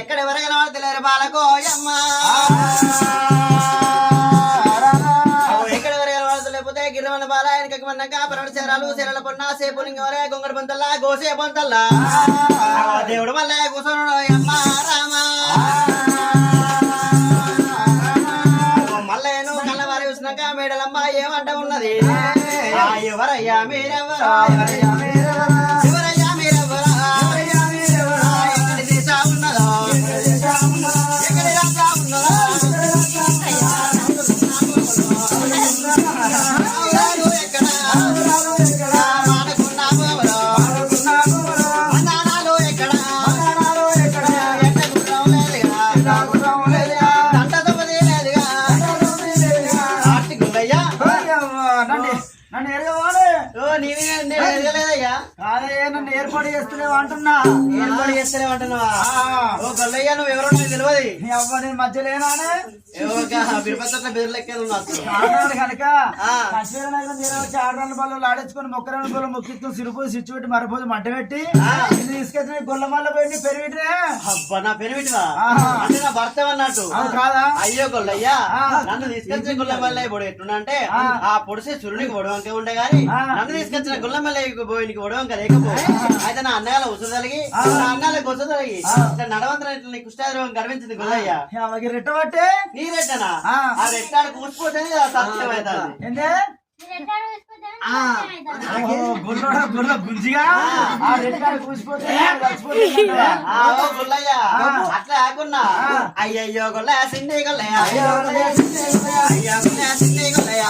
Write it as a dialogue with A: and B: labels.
A: ఎక్కడ ఎవరైనా తెలియరు బాలకో అమ్మ ఎక్కడ ఎవరైనా లేకపోతే గిరివన బాల ఆయనకి మన్నాక పరవడి చీరాలు చీరల పొన్న సేపు లింగవరే గొంగడి పొంతల్లా గోసే పొంతల్లా దేవుడు వల్ల కూర్చోడు అమ్మ రామ మల్లయ్యను కళ్ళవారి చూసినాక మేడలమ్మ ఏమంట ఉన్నది ఎవరయ్యా మీరెవరు
B: నన్ను ఏర్పాటు చేస్తలేవు అంటున్నా.
A: ఏర్పాటు చేస్తలేవు అంటున్నావా? ఓ గొల్లయ్య నువ్వు ఎవరో నాకు తెలియదు.
B: నేను మధ్యలేనానే కనుక ఆడరాళ్ళ బళ్ళు ఆడించుకొని మొక్కరాళ్ళ బళ్ళు మొక్కిస్తూ సిరుపు సిచ్చు పెట్టి మరపోదు మంట పెట్టి తీసుకెళ్ళి గొల్ల మల్ల పెట్టి పెరిగిటే
A: అబ్బా నా పెరిగిటివా అంటే నా భర్త అన్నట్టు
B: కాదా?
A: అయ్యో గొల్లయ్యా నన్ను తీసుకొచ్చిన గుల్ల మల్లయ్య పొడి ఎట్టున్నా అంటే ఆ పొడిసే చురునికి పొడవంక ఉండే గాని నన్ను తీసుకొచ్చిన గుల్ల మల్లయ్య పోయినకి పొడవంక లేకపో అయితే నా అన్నగాల ఉసురు తలిగి నా అన్నాలకు ఉసురు తలిగి నడవంతరం ఇట్లా నీకు కుష్టాద్రోగం గర్వించింది గుల్లయ్య
B: రెట్టబట్టే
A: నీ రెట్టనా ఆ రెట్టాడు కూసిపోతే సత్యం అవుతుంది
B: గుంజిగా
A: గుల్లయ్య అట్లా ఆకున్నా అయ్యయ్యో గొల్ల సిండి గొల్లయ్య అయ్యో సిండి గొల్లయ్య